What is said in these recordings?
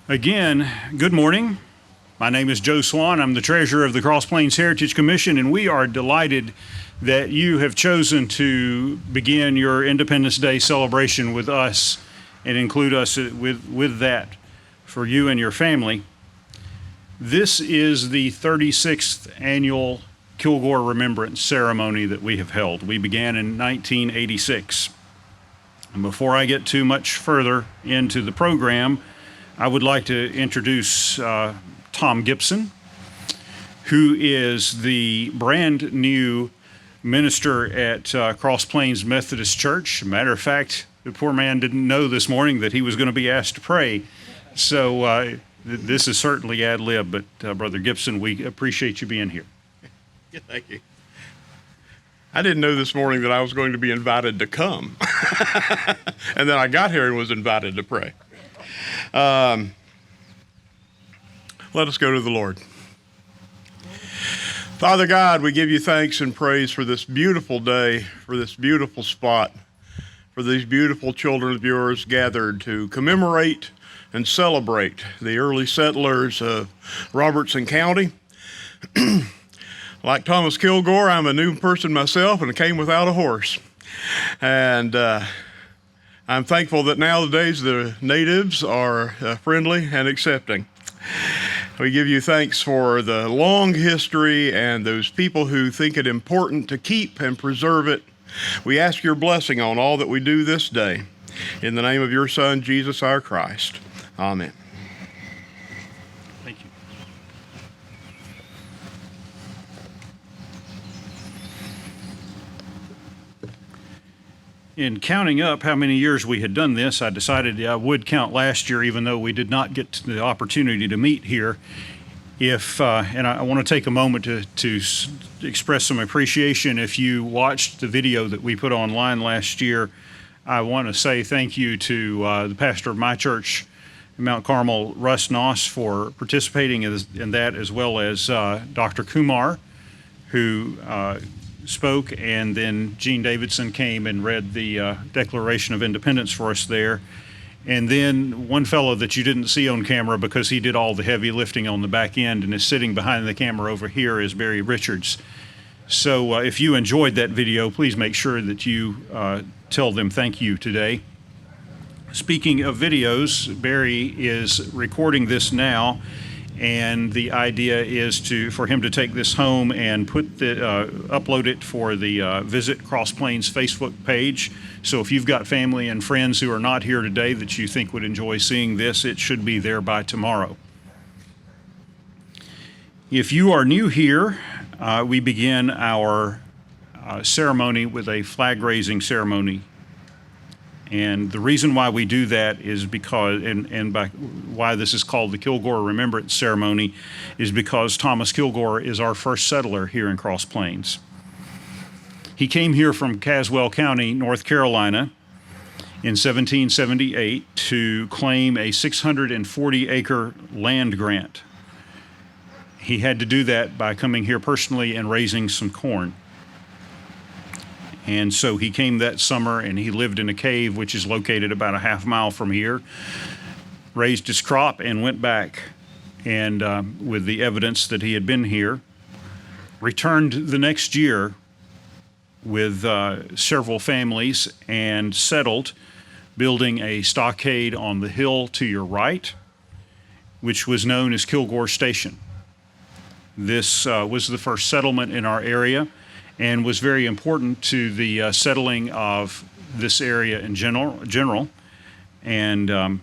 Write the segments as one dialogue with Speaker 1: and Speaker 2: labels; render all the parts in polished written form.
Speaker 1: Again, good morning. My name is Joe Swan. I'm the treasurer of the Cross Plains Heritage Commission, and we are delighted that you have chosen to begin your Independence Day celebration with us and include us with that for you and your family. This is the 36th annual Kilgore Remembrance ceremony that we have held. We began in 1986. And before I get too much further into the program, I would like to introduce Tom Gibson, who is the brand new minister at Cross Plains Methodist Church. Matter of fact, the poor man didn't know this morning that he was going to be asked to pray. So this is certainly ad lib, but Brother Gibson, we appreciate you being here.
Speaker 2: Yeah, thank you. I didn't know this morning that I was going to be invited to come. And then I got here and was invited to pray. Let us go to the Lord. Father God, we give you thanks and praise for this beautiful day, for this beautiful spot, for these beautiful children of yours gathered to commemorate and celebrate the early settlers of Robertson County. Like Thomas Kilgore, I'm a new person myself and came without a horse. And I'm thankful that nowadays the natives are friendly and accepting. We give you thanks for the long history and those people who think it important to keep and preserve it. We ask your blessing on all that we do this day. In the name of your Son, Jesus our Christ. Amen.
Speaker 1: Thank you. In counting up how many years we had done this, I decided I would count last year, even though we did not get the opportunity to meet here. And I want to take a moment to express some appreciation. If you watched the video that we put online last year, I want to say thank you to the pastor of my church, Mount Carmel, Russ Noss, for participating in that, as well as Dr. Kumar, who spoke, and then Gene Davidson came and read the Declaration of Independence for us there. And then one fellow that you didn't see on camera because he did all the heavy lifting on the back end and is sitting behind the camera over here is Barry Richards. So if you enjoyed that video, please make sure that you tell them thank you today. Speaking of videos, Barry is recording this now, and the idea is for him to take this home and upload it for the Visit Cross Plains Facebook page. So if you've got family and friends who are not here today that you think would enjoy seeing this, it should be there by tomorrow. If you are new here, we begin our ceremony with a flag-raising ceremony. And the reason why we do that is because, why this is called the Kilgore Remembrance Ceremony, is because Thomas Kilgore is our first settler here in Cross Plains. He came here from Caswell County, North Carolina, in 1778 to claim a 640-acre land grant. He had to do that by coming here personally and raising some corn. And so he came that summer and he lived in a cave, which is located about a half mile from here, raised his crop and went back, and with the evidence that he had been here, returned the next year with several families and settled, building a stockade on the hill to your right, which was known as Kilgore Station. This was the first settlement in our area and was very important to the settling of this area in general. And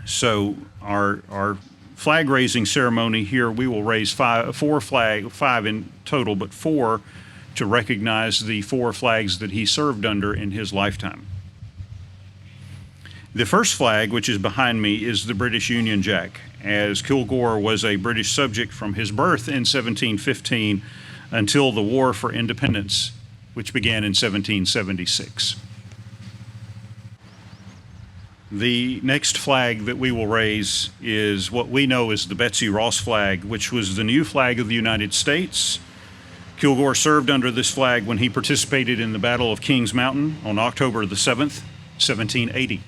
Speaker 1: so our flag raising ceremony here, we will raise five in total, but four to recognize the four flags that he served under in his lifetime. The first flag, which is behind me, is the British Union Jack, as Kilgore was a British subject from his birth in 1715 until the War for Independence, which began in 1776. The next flag that we will raise is what we know as the Betsy Ross flag, which was the new flag of the United States. Kilgore served under this flag when he participated in the Battle of Kings Mountain on October the 7th, 1780.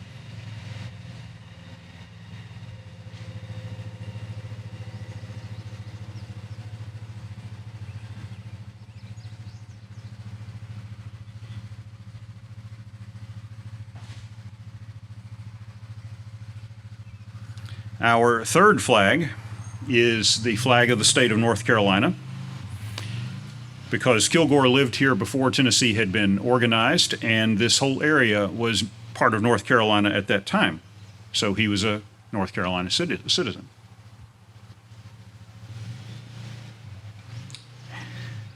Speaker 1: Our third flag is the flag of the state of North Carolina. Because Kilgore lived here before Tennessee had been organized, and this whole area was part of North Carolina at that time. So he was a North Carolina citizen.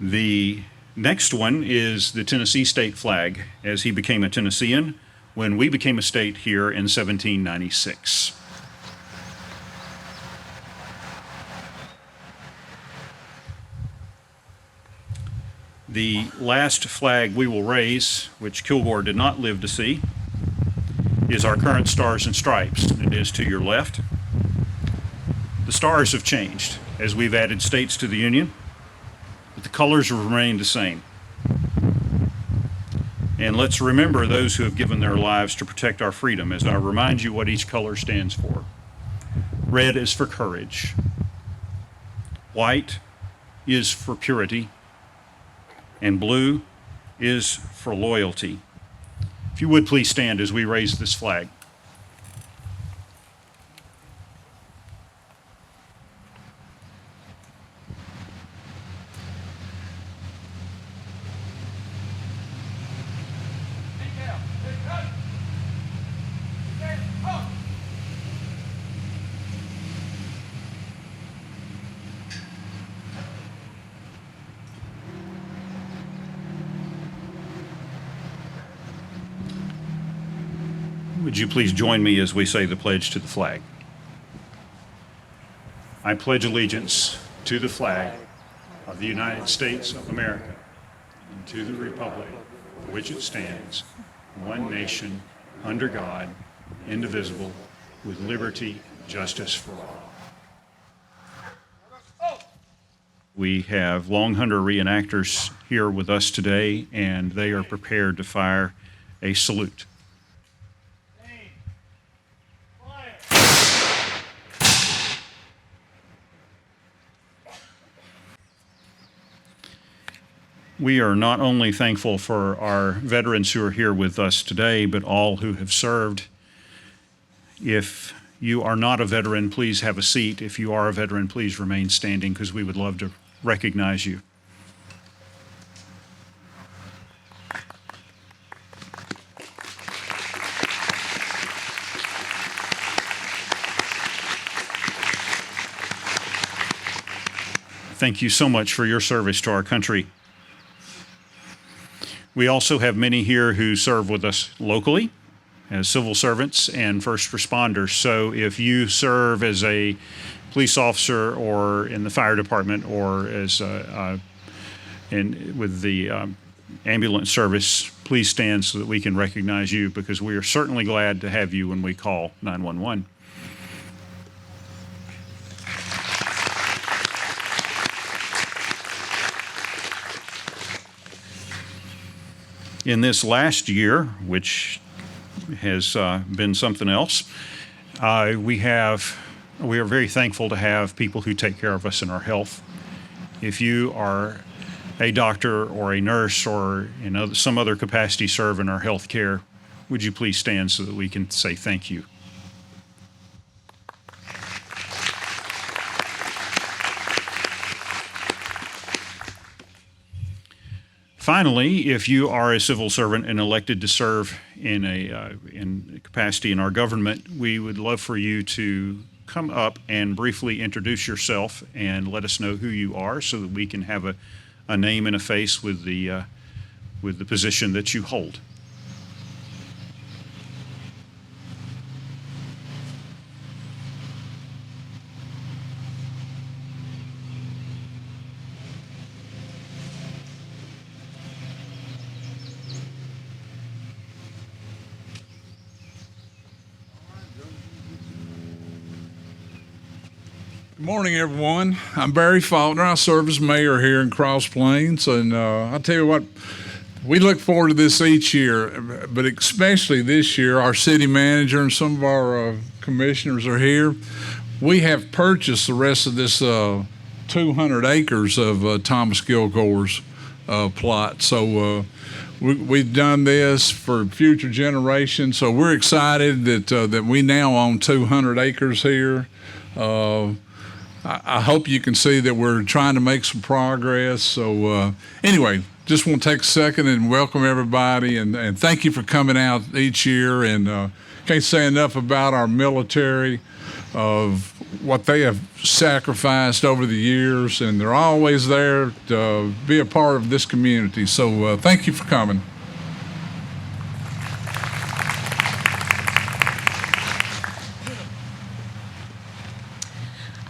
Speaker 1: The next one is the Tennessee state flag, as he became a Tennessean when we became a state here in 1796. The last flag we will raise, which Kilgore did not live to see, is our current Stars and Stripes. It is to your left. The stars have changed as we've added states to the Union, but the colors have remained the same. And let's remember those who have given their lives to protect our freedom as I remind you what each color stands for. Red is for courage. White is for purity. And blue is for loyalty. If you would please stand as we raise this flag. Would you please join me as we say the pledge to the flag? I pledge allegiance to the flag of the United States of America and to the republic for which it stands, one nation, under God, indivisible, with liberty and justice for all. We have Long Hunter reenactors here with us today, and they are prepared to fire a salute. We are not only thankful for our veterans who are here with us today, but all who have served. If you are not a veteran, please have a seat. If you are a veteran, please remain standing because we would love to recognize you. Thank you so much for your service to our country. We also have many here who serve with us locally as civil servants and first responders. So if you serve as a police officer or in the fire department or as with the ambulance service, please stand so that we can recognize you because we are certainly glad to have you when we call 911. In this last year, which has been something else, we are very thankful to have people who take care of us in our health. If you are a doctor or a nurse or in some other capacity serve in our health care, would you please stand so that we can say thank you? Finally, if you are a civil servant and elected to serve in a capacity in our government, we would love for you to come up and briefly introduce yourself and let us know who you are so that we can have a name and a face with the position that you hold.
Speaker 3: Good morning, everyone. I'm Barry Faulkner. I serve as mayor here in Cross Plains, and I'll tell you what, we look forward to this each year, but especially this year, our city manager and some of our commissioners are here. We have purchased the rest of this 200 acres of Thomas Kilgore's plot, so we've done this for future generations. So we're excited that we now own 200 acres here. I hope you can see that we're trying to make some progress. So anyway, just want to take a second and welcome everybody, and thank you for coming out each year. And can't say enough about our military, of what they have sacrificed over the years, and they're always there to be a part of this community. So thank you for coming.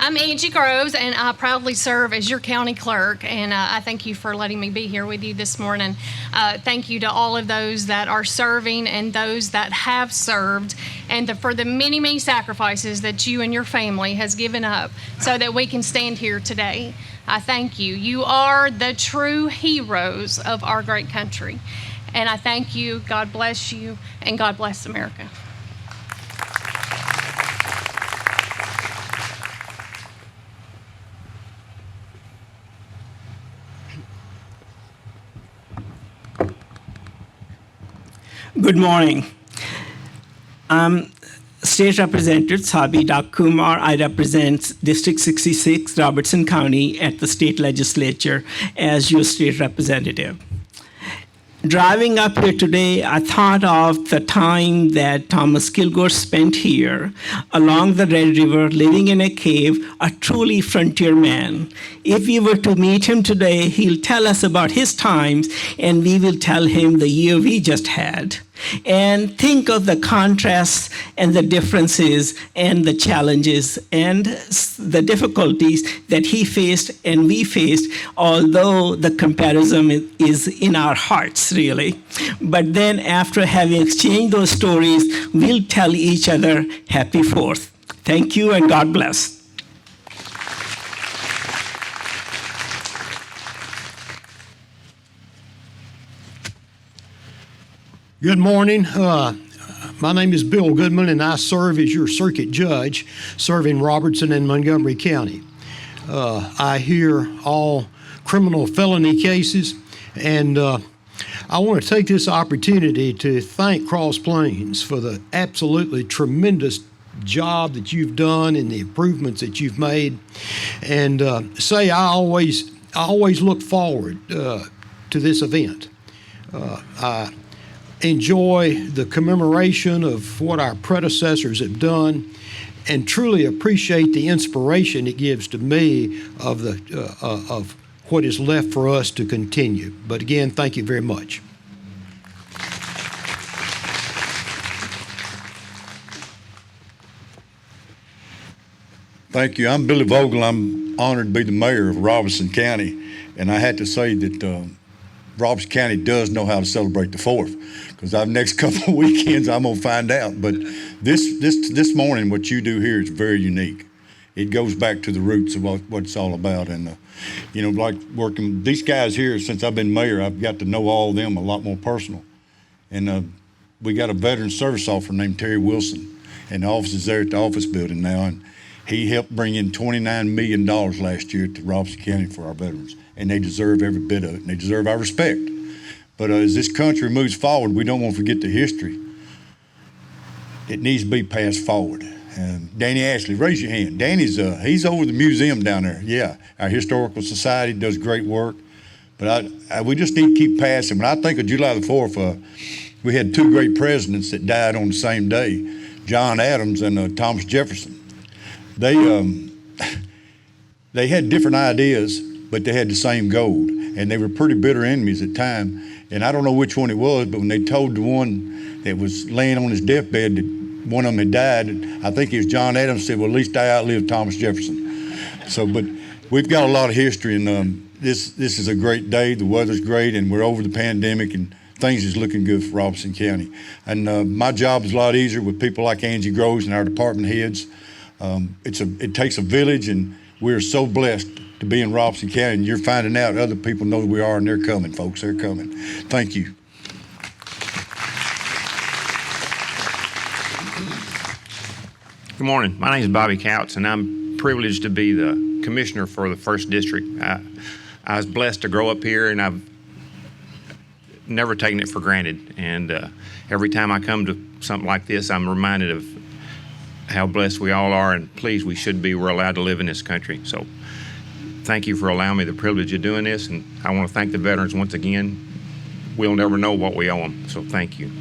Speaker 4: I'm Angie Groves, and I proudly serve as your county clerk, and I thank you for letting me be here with you this morning. Thank you to all of those that are serving and those that have served, and for the many, many sacrifices that you and your family has given up so that we can stand here today. I thank you. You are the true heroes of our great country, and I thank you. God bless you, and God bless America.
Speaker 5: Good morning. I'm State Representative Sabi Kumar. I represent District 66, Robertson County, at the state legislature as your state representative. Driving up here today, I thought of the time that Thomas Kilgore spent here along the Red River, living in a cave, a truly frontier man. If we were to meet him today, he'll tell us about his times, and we will tell him the year we just had. And think of the contrasts and the differences and the challenges and the difficulties that he faced and we faced, although the comparison is in our hearts, really. But then after having exchanged those stories, we'll tell each other Happy 4th. Thank you, and God bless.
Speaker 6: Good morning. My name is Bill Goodman, and I serve as your circuit judge, serving Robertson and Montgomery County. I hear all criminal felony cases, and I want to take this opportunity to thank Cross Plains for the absolutely tremendous job that you've done and the improvements that you've made, and say I always look forward to this event. I enjoy the commemoration of what our predecessors have done, and truly appreciate the inspiration it gives to me of what is left for us to continue. But again, thank you very much.
Speaker 7: Thank you. I'm Billy Vogel. I'm honored to be the mayor of Robertson County, and I had to say that Robertson County does know how to celebrate the 4th, because our next couple of weekends I'm gonna find out. But this morning, what you do here is very unique. It goes back to the roots of what it's all about, and like working these guys here. Since I've been mayor, I've got to know all of them a lot more personal. And we got a veteran service officer named Terry Wilson, and the office is there at the office building now, and he helped bring in $29 million last year to Robertson County for our veterans. And they deserve every bit of it, and they deserve our respect. But as this country moves forward, we don't want to forget the history. It needs to be passed forward. Danny Ashley, raise your hand. Danny's he's over the museum down there. Yeah, our historical society does great work, but we just need to keep passing. When I think of July the 4th, we had two great presidents that died on the same day, John Adams and Thomas Jefferson. They had different ideas, but they had the same goal, and they were pretty bitter enemies at the time. And I don't know which one it was, but when they told the one that was laying on his deathbed that one of them had died, I think it was John Adams, said, well, at least I outlived Thomas Jefferson. So, but we've got a lot of history, and this is a great day. The weather's great, and we're over the pandemic, and things is looking good for Robertson County. And my job is a lot easier with people like Angie Groves and our department heads. It takes a village, and we're so blessed to be in Robertson County, and you're finding out other people know who we are, and they're coming, folks. They're coming. Thank you.
Speaker 8: Good morning. My name is Bobby Couts, and I'm privileged to be the commissioner for the 1st District. I was blessed to grow up here, and I've never taken it for granted. And every time I come to something like this, I'm reminded of how blessed we all are, and pleased we should be. We're allowed to live in this country. So thank you for allowing me the privilege of doing this, and I want to thank the veterans once again. We'll never know what we owe them, so thank you.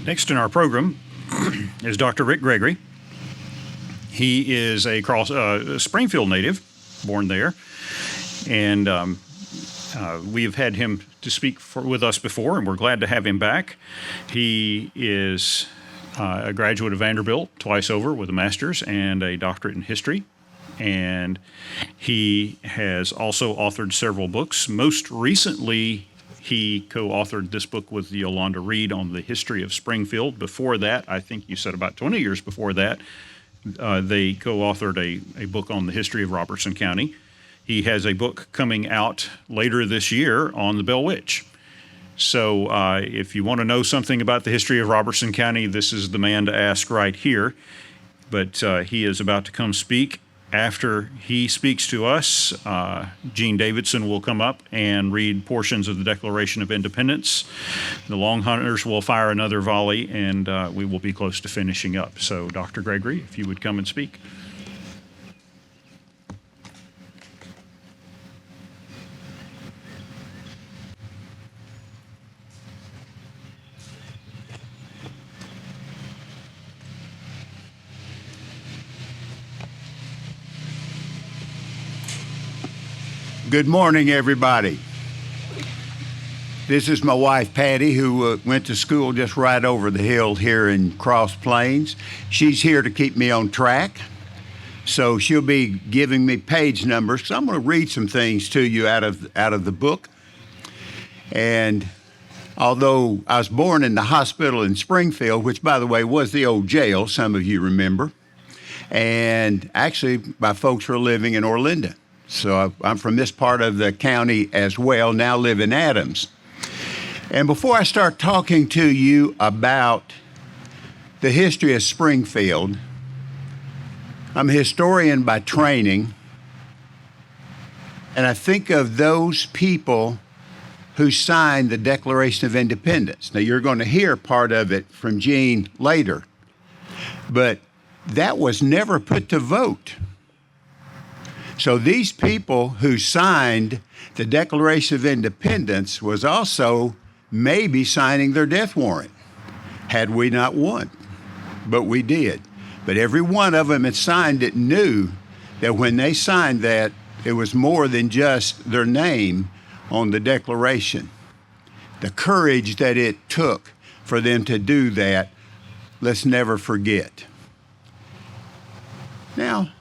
Speaker 1: Next in our program is Dr. Rick Gregory. He is a Springfield native, born there, and we've had him to speak with us before, and we're glad to have him back. He is a graduate of Vanderbilt twice over with a master's and a doctorate in history, and he has also authored several books. Most recently, he co-authored this book with Yolanda Reed on the history of Springfield. Before that, I think you said about 20 years before that, they co-authored a book on the history of Robertson County. He has a book coming out later this year on the Bell Witch. So if you want to know something about the history of Robertson County, this is the man to ask right here. But he is about to come speak. After he speaks to us, Gene Davidson will come up and read portions of the Declaration of Independence. The Long Hunters will fire another volley, and we will be close to finishing up. So, Dr. Gregory, if you would come and speak.
Speaker 9: Good morning, everybody. This is my wife, Patty, who went to school just right over the hill here in Cross Plains. She's here to keep me on track, so she'll be giving me page numbers. So I'm going to read some things to you out of the book. And although I was born in the hospital in Springfield, which, by the way, was the old jail, some of you remember, and actually my folks were living in Orlinda. So I'm from this part of the county as well, now live in Adams. And before I start talking to you about the history of Springfield, I'm a historian by training, and I think of those people who signed the Declaration of Independence. Now, you're going to hear part of it from Gene later, but that was never put to vote. So these people who signed the Declaration of Independence was also maybe signing their death warrant, had we not won. But we did. But every one of them that signed it knew that when they signed that, it was more than just their name on the Declaration. The courage that it took for them to do that, let's never forget. Now,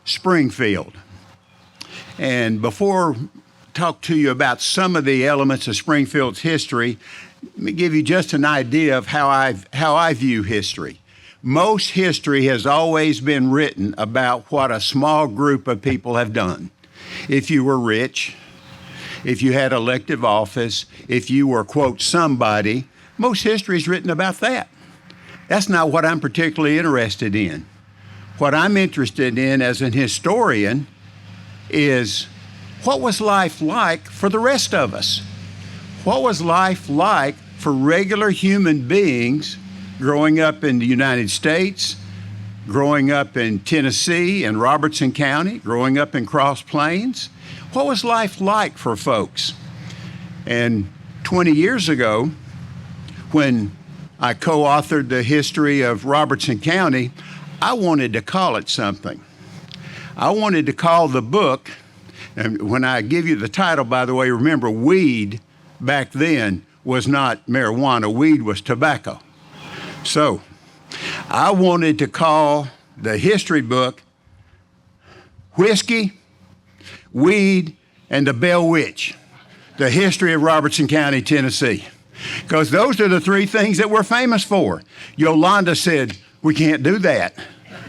Speaker 9: Springfield. And before I talk to you about some of the elements of Springfield's history, let me give you just an idea of how I view history. Most history has always been written about what a small group of people have done. If you were rich, if you had elective office, if you were, quote, somebody, most history is written about that. That's not what I'm particularly interested in. What I'm interested in as an historian is what was life like for the rest of us? What was life like for regular human beings growing up in the United States, growing up in Tennessee and Robertson County, growing up in Cross Plains? What was life like for folks? And 20 years ago, when I co-authored the history of Robertson County, I wanted to call it something. I wanted to call the book, and when I give you the title, by the way, remember, weed back then was not marijuana. Weed was tobacco. So I wanted to call the history book Whiskey, Weed, and the Bell Witch, the history of Robertson County, Tennessee. Because those are the three things that we're famous for. Yolanda said, we can't do that.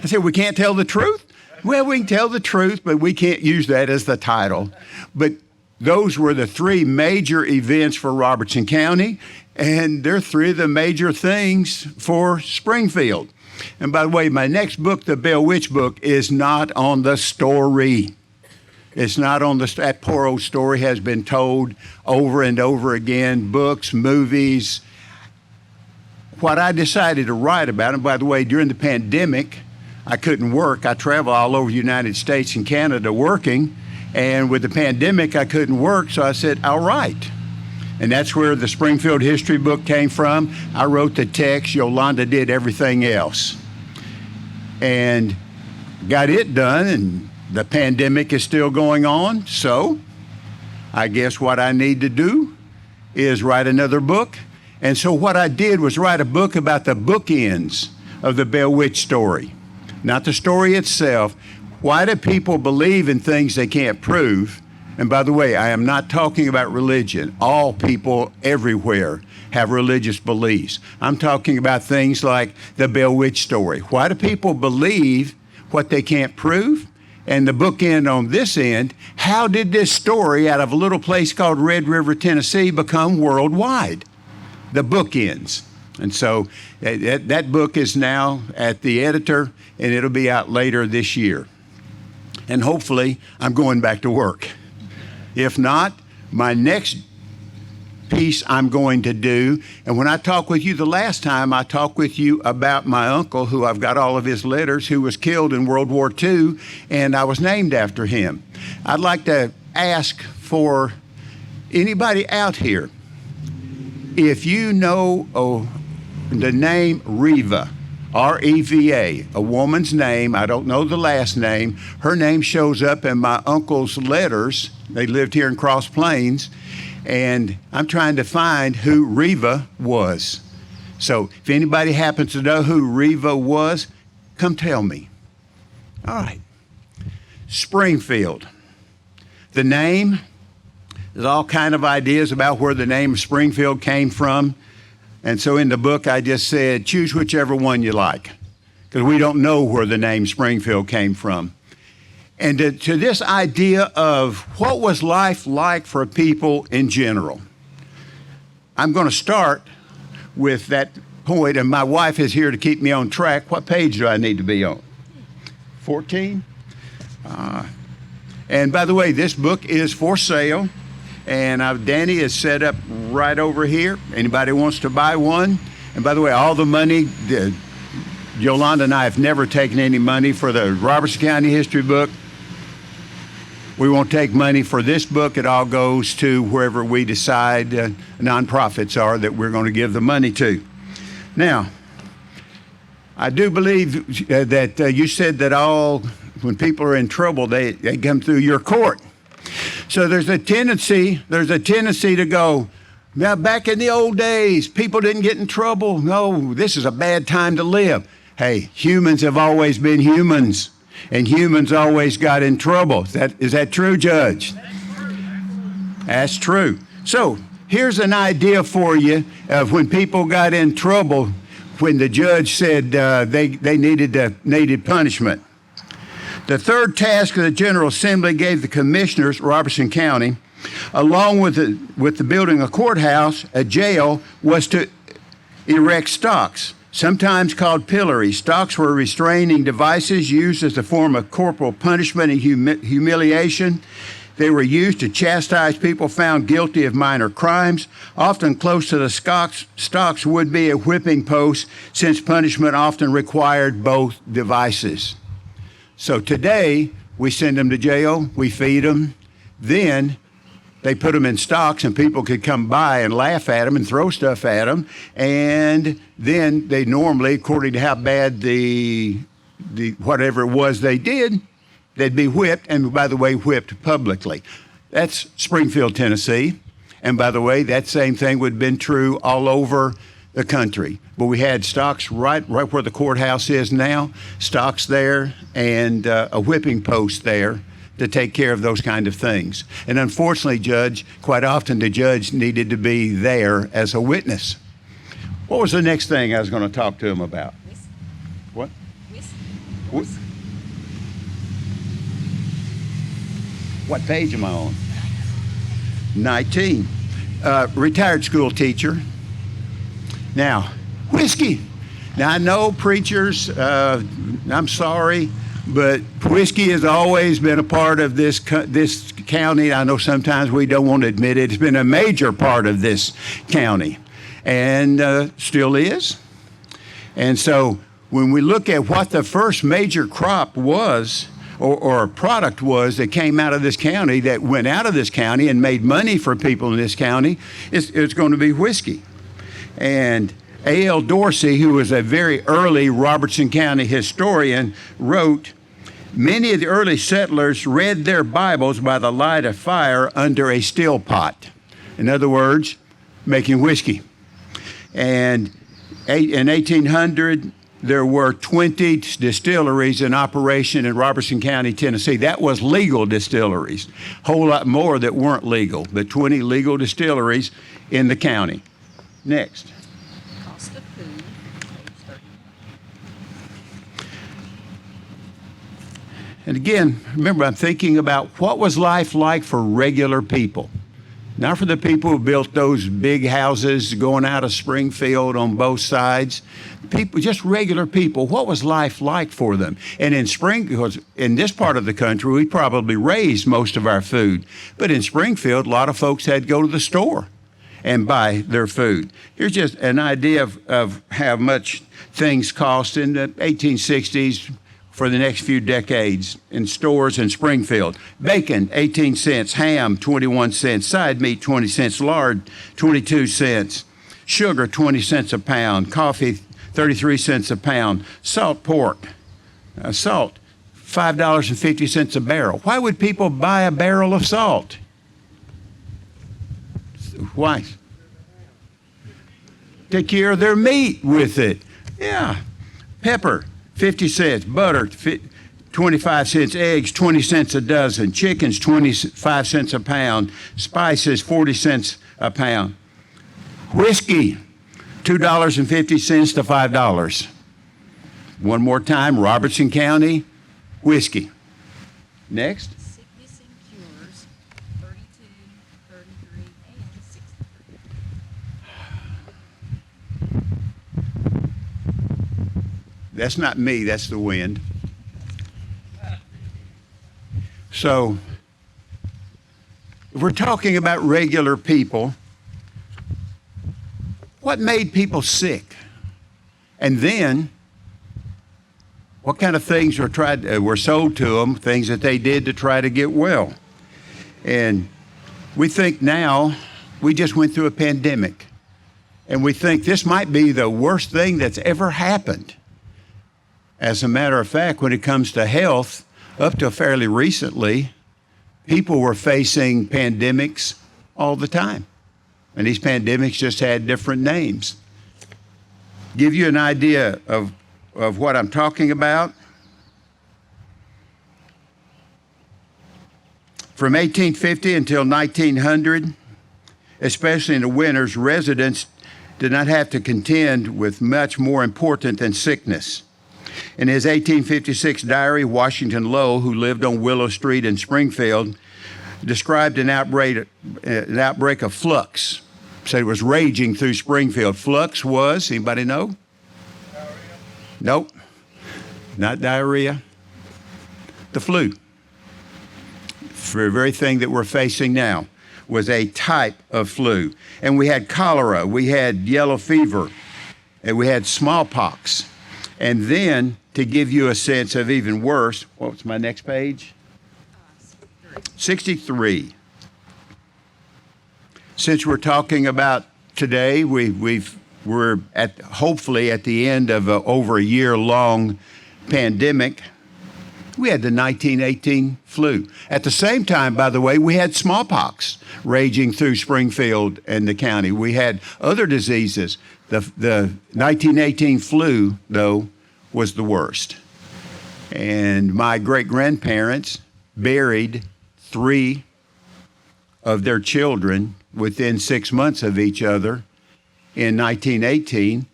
Speaker 9: I said, we can't tell the truth? Well, we can tell the truth, but we can't use that as the title. But those were the three major events for Robertson County, and they're three of the major things for Springfield. And by the way, my next book, the Bell Witch book, is not on the story. It's not on that poor old story has been told over and over again, books, movies. What I decided to write about, and by the way, during the pandemic, I couldn't work. I travel all over the United States and Canada working, and with the pandemic, I couldn't work, so I said, I'll write. And that's where the Springfield history book came from. I wrote the text, Yolanda did everything else. And got it done, and the pandemic is still going on, so I guess what I need to do is write another book. And so what I did was write a book about the bookends of the Bell Witch story, not the story itself. Why do people believe in things they can't prove? And by the way, I am not talking about religion. All people everywhere have religious beliefs. I'm talking about things like the Bell Witch story. Why do people believe what they can't prove? And the bookend on this end, how did this story out of a little place called Red River, Tennessee become worldwide? The bookends. And so that book is now at the editor, and it'll be out later this year. And hopefully I'm going back to work. If not, my next piece I'm going to do, and when I talked with you the last time, I talked with you about my uncle, who I've got all of his letters, who was killed in World War II, and I was named after him. I'd like to ask for anybody out here, if you know the name Reva, R-E-V-A, a woman's name, I don't know the last name, her name shows up in my uncle's letters. They lived here in Cross Plains, and I'm trying to find who Reva was. So if anybody happens to know who Reva was, come tell me. All right. Springfield. The name, there's all kind of ideas about where the name of Springfield came from. And so in the book, I just said, choose whichever one you like, because we don't know where the name Springfield came from. And to this idea of what was life like for people in general, I'm going to start with that point, and my wife is here to keep me on track. What page do I need to be on? 14? And by the way, this book is for sale. And Danny is set up right over here. Anybody wants to buy one? And by the way, all the money, Yolanda and I have never taken any money for the Robertson County history book. We won't take money for this book. It all goes to wherever we decide nonprofits are that we're going to give the money to. Now, I do believe that you said that when people are in trouble, they come through your court. So there's a tendency to go, now back in the old days, people didn't get in trouble. No, this is a bad time to live. Hey, humans have always been humans, and humans always got in trouble. Is that true, Judge? That's true. So here's an idea for you of when people got in trouble, when the judge said they needed punishment. The third task of the General Assembly gave the commissioners, Robertson County, along with the building a courthouse, a jail, was to erect stocks, sometimes called pillories. Stocks were restraining devices used as a form of corporal punishment and humiliation. They were used to chastise people found guilty of minor crimes. Often close to the stocks would be a whipping post, since punishment often required both devices. So today, we send them to jail, we feed them, then they put them in stocks and people could come by and laugh at them and throw stuff at them, and then they normally, according to how bad the whatever it was they did, they'd be whipped, and by the way, whipped publicly. That's Springfield, Tennessee, and by the way, that same thing would have been true all over the country. But we had stocks right where the courthouse is now, stocks there, and a whipping post there to take care of those kind of things. And unfortunately, Judge, quite often the judge needed to be there as a witness. What was the next thing I was going to talk to him about? What? What page am I on? 19. Retired school teacher. Now, whiskey. Now, I know preachers, I'm sorry, but whiskey has always been a part of this county. I know sometimes we don't want to admit it. It's been a major part of this county and still is. And so when we look at what the first major crop was, or product was that came out of this county, that went out of this county and made money for people in this county, it's going to be whiskey. And A.L. Dorsey, who was a very early Robertson County historian, wrote, "Many of the early settlers read their Bibles by the light of fire under a still pot." In other words, making whiskey. And in 1800, there were 20 distilleries in operation in Robertson County, Tennessee. That was legal distilleries. A whole lot more that weren't legal, but 20 legal distilleries in the county. Next.
Speaker 10: Cost of food, page 31.
Speaker 9: And again, remember, I'm thinking about what was life like for regular people. Not for the people who built those big houses going out of Springfield on both sides. People, just regular people, what was life like for them? And because in this part of the country, we probably raised most of our food. But in Springfield, a lot of folks had to go to the store and buy their food. Here's just an idea of how much things cost in the 1860s for the next few decades in stores in Springfield. Bacon, 18 cents. Ham, 21 cents. Side meat, 20 cents. Lard, 22 cents. Sugar, 20 cents a pound. Coffee, 33 cents a pound. Salt pork, salt, $5.50 a barrel. Why would people buy a barrel of salt? Why? Take care of their meat with it. Yeah. Pepper, 50 cents. Butter, 25 cents. Eggs, 20 cents a dozen. Chickens, 25 cents a pound. Spices, 40 cents a pound. Whiskey, $2.50 to $5. One more time, Robertson County, whiskey. Next.
Speaker 10: Sickness and cures, 32, 33, and 63.
Speaker 9: That's not me, that's the wind. So, if we're talking about regular people, what made people sick? And then, what kind of things were sold to them, things that they did to try to get well? And we think now, we just went through a pandemic, and we think this might be the worst thing that's ever happened. As a matter of fact, when it comes to health, up to fairly recently, people were facing pandemics all the time. And these pandemics just had different names. Give you an idea of what I'm talking about. From 1850 until 1900, especially in the winters, residents did not have to contend with much more important than sickness. In his 1856 diary, Washington Lowe, who lived on Willow Street in Springfield, described an outbreak of flux. Said it was raging through Springfield. Flux was, anybody know? Diarrhea. Nope, not diarrhea. The flu. The very thing that we're facing now was a type of flu. And we had cholera, we had yellow fever, and we had smallpox. And then, to give you a sense of even worse, what's my next page? 63. Since we're talking about today, we're hopefully at the end of over a year-long pandemic. We had the 1918 flu. At the same time, by the way, we had smallpox raging through Springfield and the county. We had other diseases. The 1918 flu, though, was the worst. And my great-grandparents buried 3 of their children within 6 months of each other in 1918,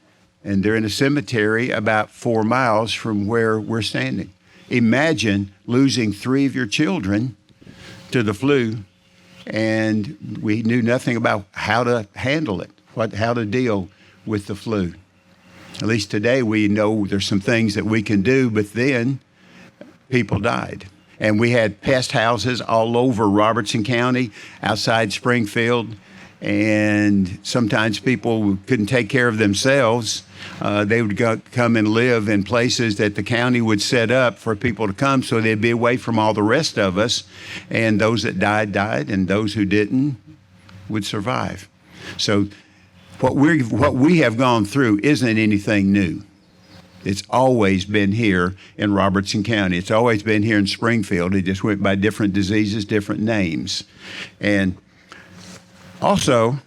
Speaker 9: and they're in a cemetery about 4 miles from where we're standing. Imagine losing 3 of your children to the flu, and we knew nothing about how to handle it, how to deal with the flu. At least today we know there's some things that we can do, but then people died. And we had pest houses all over Robertson County, outside Springfield, and sometimes people couldn't take care of themselves. They would come and live in places that the county would set up for people to come, so they'd be away from all the rest of us. And those that died, died, and those who didn't would survive. So what we have gone through isn't anything new. It's always been here in Robertson County. It's always been here in Springfield. It just went by different diseases, different names. And also,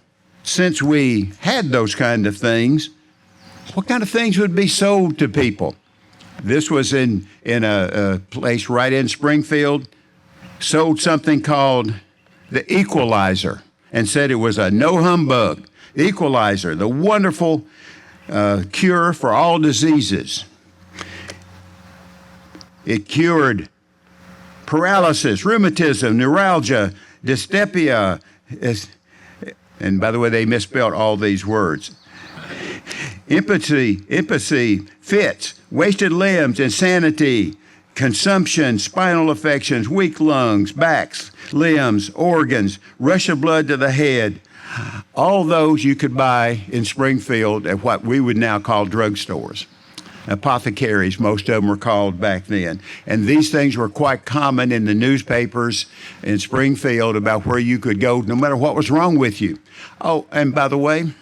Speaker 9: since we had those kind of things, what kind of things would be sold to people? This was in a place right in Springfield, sold something called the Equalizer, and said it was a no humbug. The Equalizer, the wonderful cure for all diseases. It cured paralysis, rheumatism, neuralgia, dyspepsia, and by the way, they misspelled all these words. Empathy, fits, wasted limbs, insanity, consumption, spinal affections, weak lungs, backs, limbs, organs, rush of blood to the head. All those you could buy in Springfield at what we would now call drugstores. Apothecaries, most of them were called back then. And these things were quite common in the newspapers in Springfield about where you could go no matter what was wrong with you. Oh, and by the way,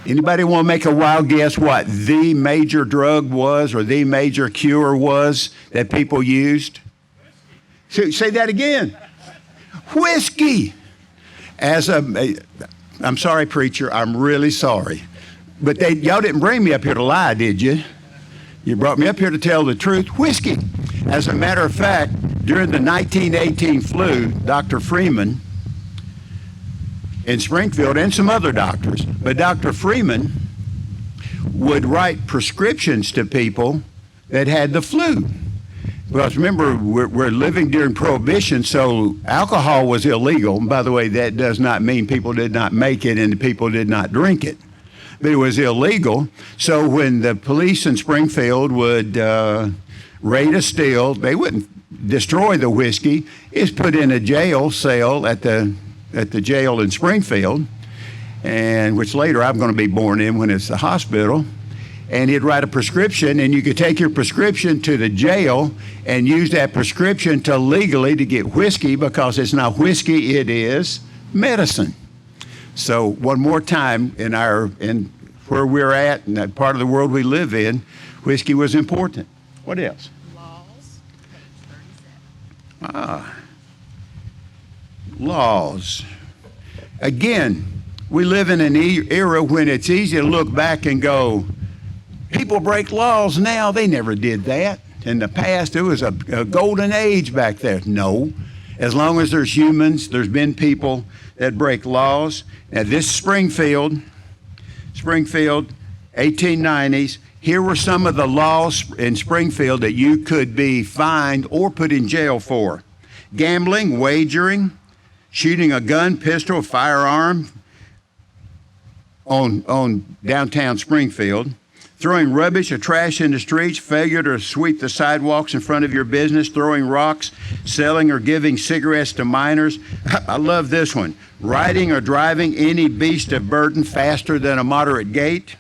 Speaker 9: anybody want to make a wild guess what the major drug was or the major cure was that people used? Say that again. Whiskey. I'm sorry, preacher, I'm really sorry. But y'all didn't bring me up here to lie, did you? You brought me up here to tell the truth. Whiskey. As a matter of fact, during the 1918 flu, Dr. Freeman in Springfield and some other doctors, but Dr. Freeman would write prescriptions to people that had the flu. Because remember, we're living during Prohibition, so alcohol was illegal. And by the way, that does not mean people did not make it and people did not drink it. But it was illegal. So when the police in Springfield would raid a still, they wouldn't destroy the whiskey. It's put in a jail cell at the jail in Springfield, and which later I'm going to be born in when it's the hospital. And he'd write a prescription, and you could take your prescription to the jail and use that prescription to legally to get whiskey, because it's not whiskey, it is medicine. So one more time, in where we're at and that part of the world we live in, whiskey was important. What else?
Speaker 10: Laws, page 37.
Speaker 9: Laws. Again, we live in an era when it's easy to look back and go, people break laws now. They never did that. In the past, it was a golden age back there. No. As long as there's humans, there's been people that break laws. Now, this Springfield, 1890s, here were some of the laws in Springfield that you could be fined or put in jail for. Gambling, wagering, shooting a gun, pistol, firearm on downtown Springfield, throwing rubbish or trash in the streets, failure to sweep the sidewalks in front of your business, throwing rocks, selling or giving cigarettes to minors. I love this one. Riding or driving any beast of burden faster than a moderate gait.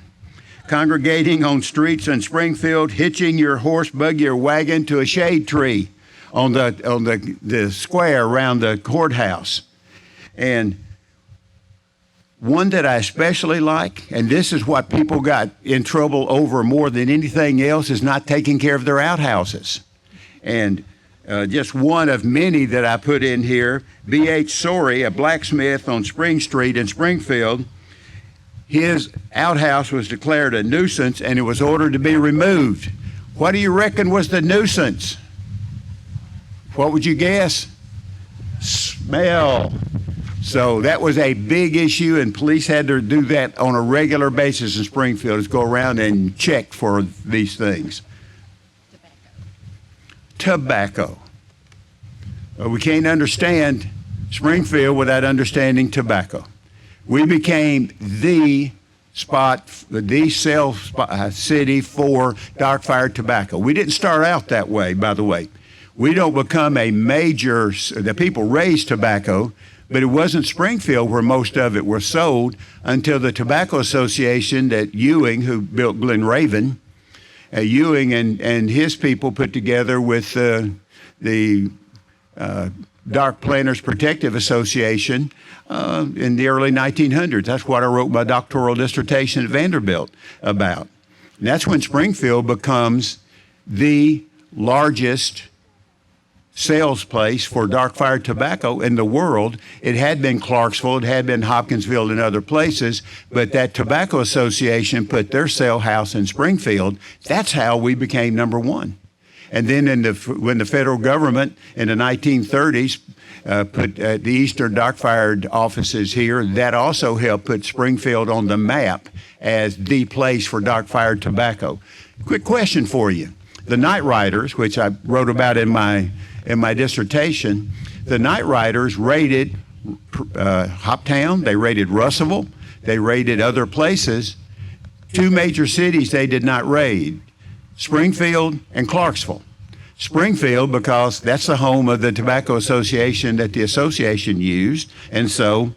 Speaker 9: Congregating on streets in Springfield, hitching your horse, buggy, or wagon to a shade tree on the square around the courthouse. And one that I especially like, and this is what people got in trouble over more than anything else, is not taking care of their outhouses. And just one of many that I put in here, B.H. Sorey, a blacksmith on Spring Street in Springfield, his outhouse was declared a nuisance and it was ordered to be removed. What do you reckon was the nuisance? What would you guess? Smell. So that was a big issue, and police had to do that on a regular basis in Springfield, is go around and check for these things. Tobacco. We can't understand Springfield without understanding tobacco. We became the city for dark fired tobacco. We didn't start out that way, by the way. We don't become a major, the people raised tobacco, but it wasn't Springfield where most of it were sold until the Tobacco Association that Ewing, who built Glen Raven, Ewing and his people put together with the Dark Planters Protective Association in the early 1900s. That's what I wrote my doctoral dissertation at Vanderbilt about. And that's when Springfield becomes the largest sales place for dark fired tobacco in the world. It had been Clarksville, it had been Hopkinsville and other places, but that Tobacco Association put their sale house in Springfield. That's how we became number one. And then when the federal government in the 1930s put the Eastern dark fired offices here, that also helped put Springfield on the map as the place for dark fired tobacco. Quick question for you. The Night Riders, which I wrote about in my dissertation, the Night Riders raided Hoptown, they raided Russellville, they raided other places. Two major cities they did not raid, Springfield and Clarksville. Springfield, because that's the home of the Tobacco Association that the association used, and so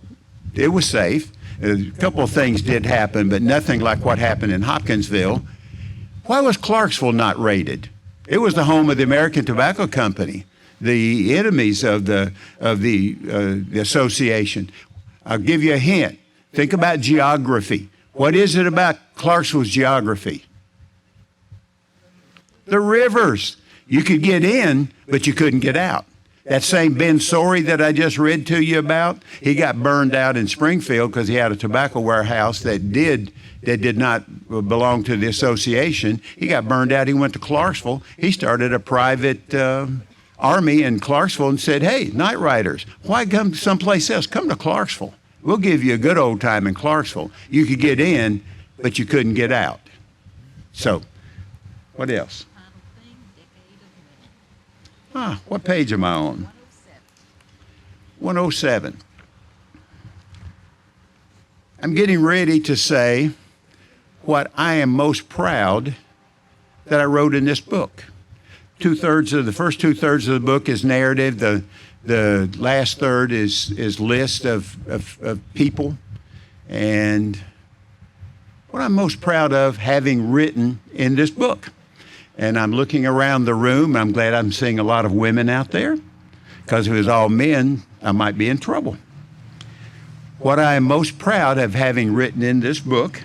Speaker 9: it was safe. A couple of things did happen, but nothing like what happened in Hopkinsville. Why was Clarksville not raided? It was the home of the American Tobacco Company, the enemies of the association. I'll give you a hint. Think about geography. What is it about Clarksville's geography? The rivers. You could get in, but you couldn't get out. That same Ben Sorey that I just read to you about, he got burned out in Springfield because he had a tobacco warehouse that did not belong to the association. He got burned out. He went to Clarksville. He started a private army in Clarksville and said, hey, Night Riders, why come someplace else? Come to Clarksville. We'll give you a good old time in Clarksville. You could get in, but you couldn't get out. So, what else? What page am I on? 107. I'm getting ready to say what I am most proud that I wrote in this book. The first two-thirds of the book is narrative. The last third is list of people. And what I'm most proud of having written in this book. And I'm looking around the room. I'm glad I'm seeing a lot of women out there, because if it was all men, I might be in trouble. What I am most proud of having written in this book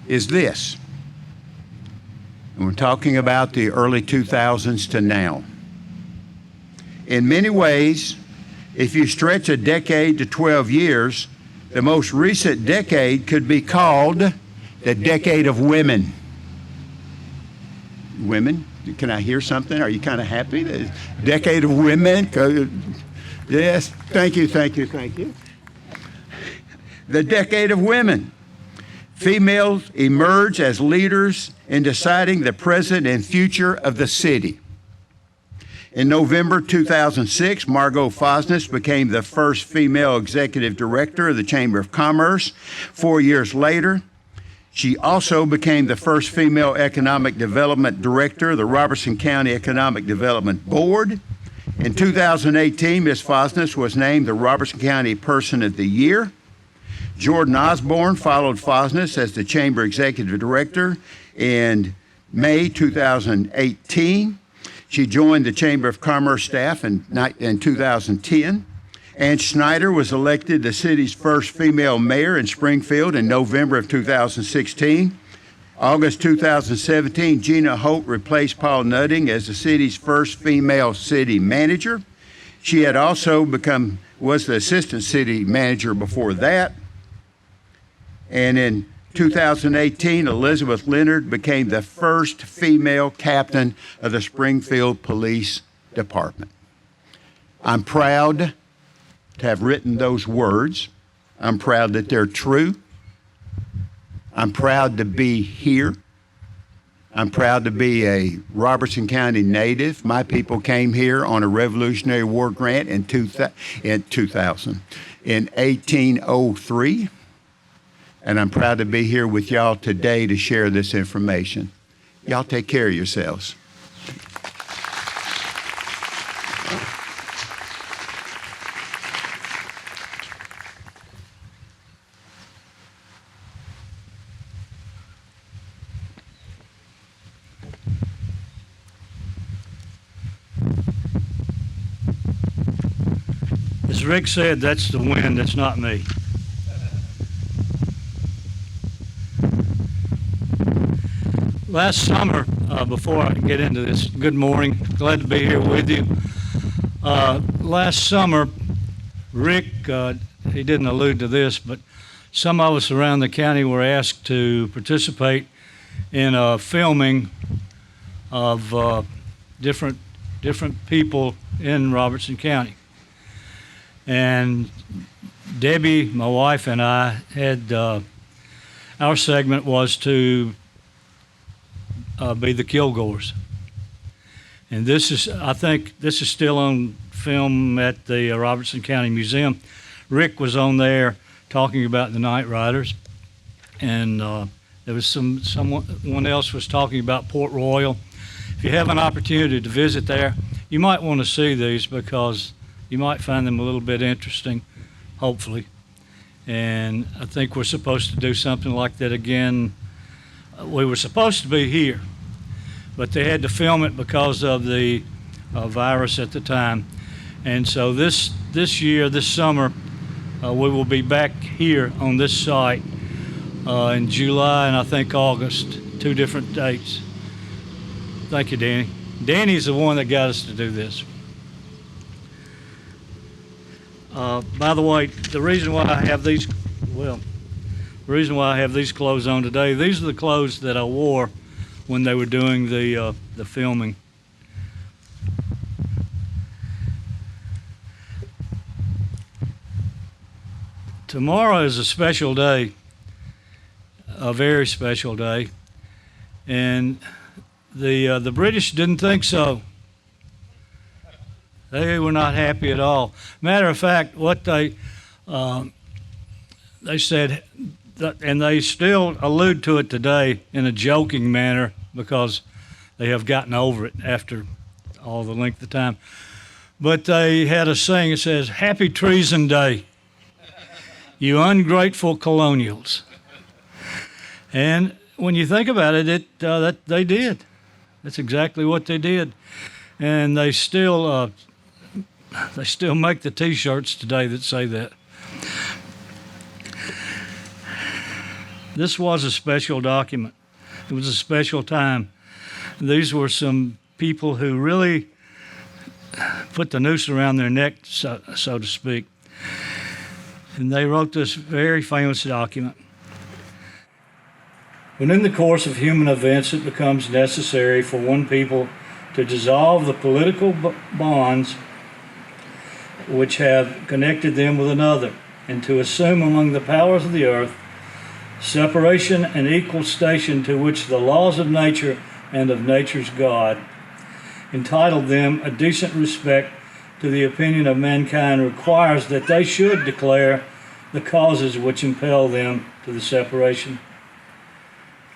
Speaker 9: is this. And we're talking about the early 2000s to now. In many ways, if you stretch a decade to 12 years, the most recent decade could be called the decade of women. Women, can I hear something? Are you kind of happy? The decade of women. Yes, thank you. The decade of women. Females emerge as leaders in deciding the present and future of the city. In November 2006, Margot Fosnes became the first female executive director of the Chamber of Commerce. 4 years later, she also became the first female economic development director of the Robertson County Economic Development Board. In 2018, Ms. Fosnes was named the Robertson County Person of the Year. Jordan Osborne followed Fosnes as the Chamber Executive Director in May 2018. She joined the Chamber of Commerce staff in 2010. Ann Schneider was elected the city's first female mayor in Springfield in November of 2016. August 2017, Gina Holt replaced Paul Nutting as the city's first female city manager. She had also was the assistant city manager before that. And in 2018, Elizabeth Leonard became the first female captain of the Springfield Police Department. I'm proud to have written those words. I'm proud that they're true. I'm proud to be here. I'm proud to be a Robertson County native. My people came here on a Revolutionary War grant in 1803. and I'm proud to be here with y'all today to share this information. Y'all take care of yourselves.
Speaker 11: As Rick said, that's the wind, that's not me. Last summer, before I get into this, good morning, glad to be here with you. Last summer, Rick, he didn't allude to this, but some of us around the county were asked to participate in a filming of different people in Robertson County. And Debbie, my wife, and I had, our segment was to be the Kilgores. And this is, I think, this is still on film at the Robertson County Museum. Rick was on there talking about the Night Riders. And there was someone else was talking about Port Royal. If you have an opportunity to visit there, you might want to see these because you might find them a little bit interesting, hopefully. And I think we're supposed to do something like that again. We were supposed to be here, but they had to film it because of the virus at the time. And so this year, this summer, we will be back here on this site in July and I think August, 2 different dates. Thank you, Danny. Danny's the one that got us to do this. By the way, the reason why I have these clothes on today, these are the clothes that I wore when they were doing the filming. Tomorrow is a special day, a very special day, and the British didn't think so. They were not happy at all. Matter of fact, what they said, and they still allude to it today in a joking manner because they have gotten over it after all the length of time. But they had a saying, it says, "Happy Treason Day, you ungrateful colonials." And when you think about it, that they did. That's exactly what they did. And they still make the T-shirts today that say that. This was a special document. It was a special time. These were some people who really put the noose around their neck, so to speak. And they wrote this very famous document. When in the course of human events it becomes necessary for one people to dissolve the political bonds which have connected them with another, and to assume among the powers of the earth separation and equal station to which the laws of nature and of nature's God entitled them, a decent respect to the opinion of mankind requires that they should declare the causes which impel them to the separation.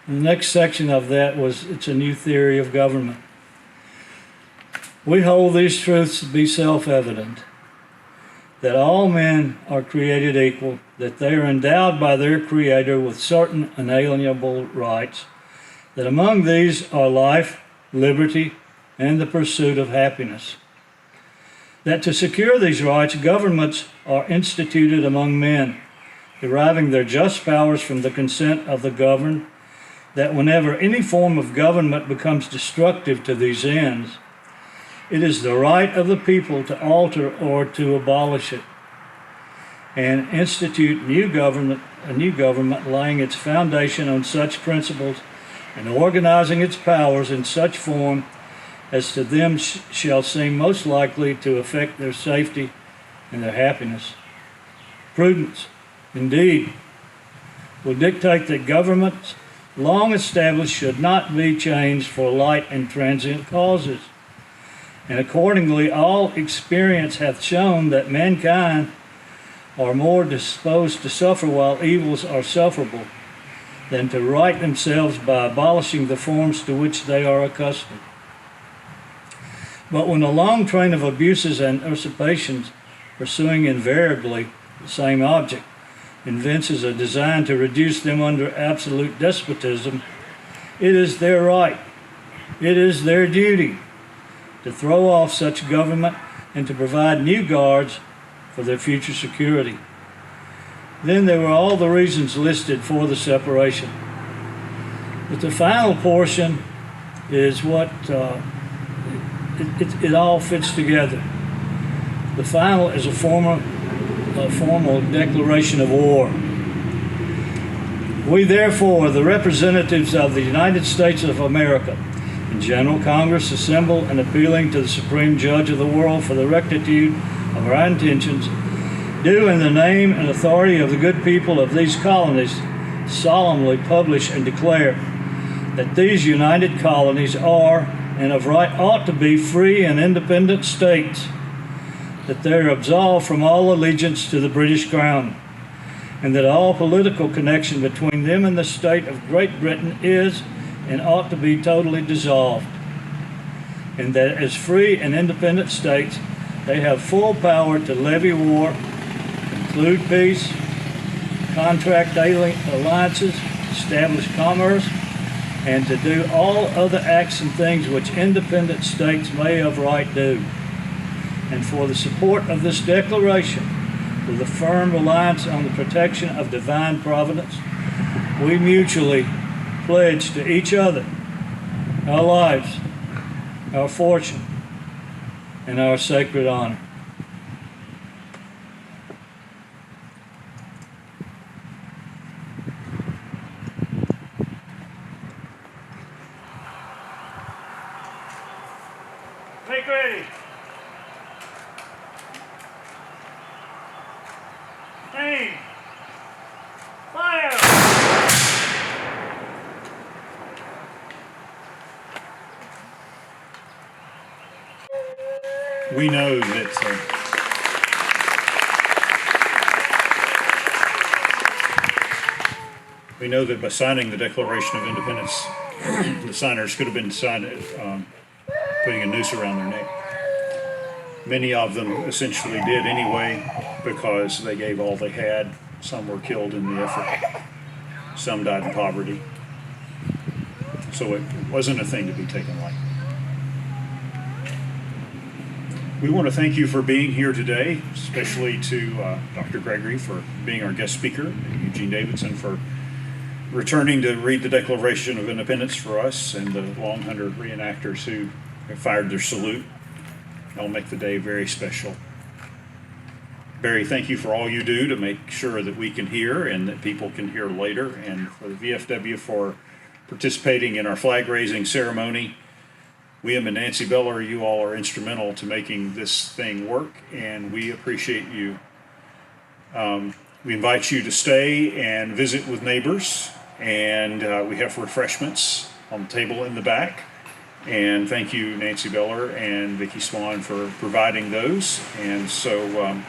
Speaker 11: And the next section of that was, it's a new theory of government. We hold these truths to be self-evident, that all men are created equal, that they are endowed by their Creator with certain inalienable rights, that among these are life, liberty, and the pursuit of happiness. That to secure these rights, governments are instituted among men, deriving their just powers from the consent of the governed, that whenever any form of government becomes destructive to these ends, it is the right of the people to alter or to abolish it, and institute a new government laying its foundation on such principles and organizing its powers in such form as to them shall seem most likely to affect their safety and their happiness. Prudence, indeed, will dictate that governments long established should not be changed for light and transient causes. And accordingly, all experience hath shown that mankind are more disposed to suffer while evils are sufferable than to right themselves by abolishing the forms to which they are accustomed. But when a long train of abuses and usurpations, pursuing invariably the same object, evinces a design to reduce them under absolute despotism, it is their right, it is their duty to throw off such government and to provide new guards for their future security. Then there were all the reasons listed for the separation. But the final portion is what it all fits together. The final is a formal declaration of war. We therefore, the representatives of the United States of America, in General Congress assembled and appealing to the Supreme Judge of the world for the rectitude of our intentions, do in the name and authority of the good people of these colonies solemnly publish and declare that these united colonies are and of right ought to be free and independent states, that they are absolved from all allegiance to the British Crown, and that all political connection between them and the state of Great Britain is and ought to be totally dissolved, and that as free and independent states they have full power to levy war, conclude peace, contract alliances, establish commerce, and to do all other acts and things which independent states may of right do. And for the support of this declaration, with a firm reliance on the protection of divine providence, we mutually pledge to each other our lives, our fortune, and our sacred honor. Make ready. Aim. Fire.
Speaker 1: We know that by signing the Declaration of Independence, the signers could have been putting a noose around their neck. Many of them essentially did anyway because they gave all they had. Some were killed in the effort. Some died in poverty. So it wasn't a thing to be taken lightly. We want to thank you for being here today, especially to Dr. Gregory for being our guest speaker, and Eugene Davidson for returning to read the Declaration of Independence for us, and the Long Hunter reenactors who have fired their salute. That'll make the day very special. Barry, thank you for all you do to make sure that we can hear and that people can hear later, and for the VFW for participating in our flag-raising ceremony. William and Nancy Beller, you all are instrumental to making this thing work, and we appreciate you. We invite you to stay and visit with neighbors, and we have refreshments on the table in the back. And thank you, Nancy Beller and Vicki Swan, for providing those. And so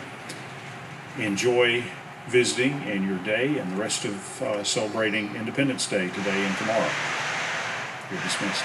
Speaker 1: enjoy visiting and your day and the rest of celebrating Independence Day today and tomorrow. You're dismissed.